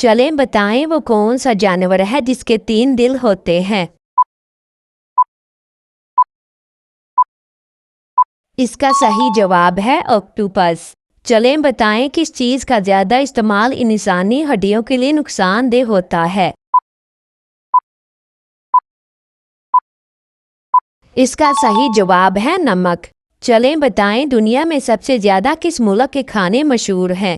चलें बताएं वो कौन सा जानवर है जिसके 3 दिल होते हैं। इसका सही जवाब है ऑक्टोपस। चलें बताएं किस चीज़ का ज़्यादा इस्तेमाल इंसानी हड्डियों के लिए नुकसानदेह होता है। इसका सही जवाब है नमक। चलें बताएं दुनिया में सबसे ज़्यादा किस मुल्क के खाने मशहूर हैं।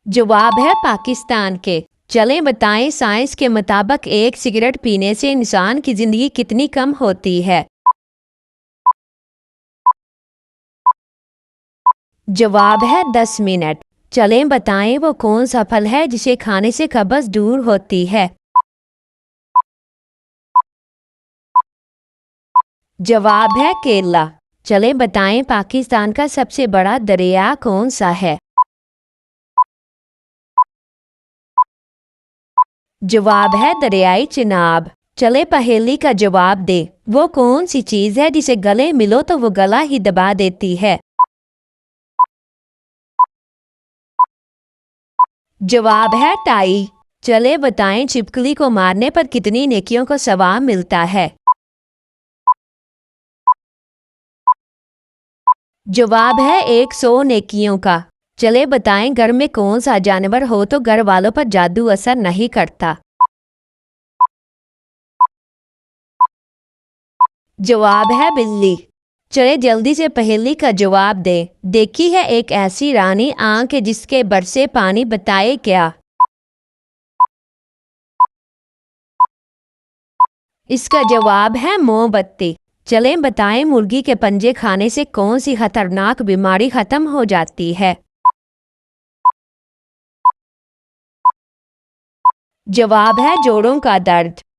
जवाब है पाकिस्तान के। चलें बताएं साइंस के मुताबिक एक सिगरेट पीने से इंसान की ज़िंदगी कितनी कम होती है। जवाब है 10 मिनट। चलें बताएं वो कौन सा फल है जिसे खाने से कब्ज़ दूर होती है। जवाब है केला। चलें बताएं पाकिस्तान का सबसे बड़ा दरिया कौन सा है। जवाब है दरियाई चिनाब। चले पहेली का जवाब दे। वो कौन सी चीज़ है जिसे गले मिलो तो वो गला ही दबा देती है। जवाब है टाई। चले बताएं छिपकली को मारने पर कितनी नेकियों का सवाब मिलता है। जवाब है 100 नेकियों का। चले बताएं घर में कौन सा जानवर हो तो घर वालों पर जादू असर नहीं करता। जवाब है बिल्ली। चले जल्दी से पहेली का जवाब दे। देखी है एक ऐसी रानी आंख जिसके बरसे पानी, बताए क्या। इसका जवाब है मोमबत्ती। चलें बताएं मुर्गी के पंजे खाने से कौन सी खतरनाक बीमारी खत्म हो जाती है। जवाब है जोड़ों का दर्द।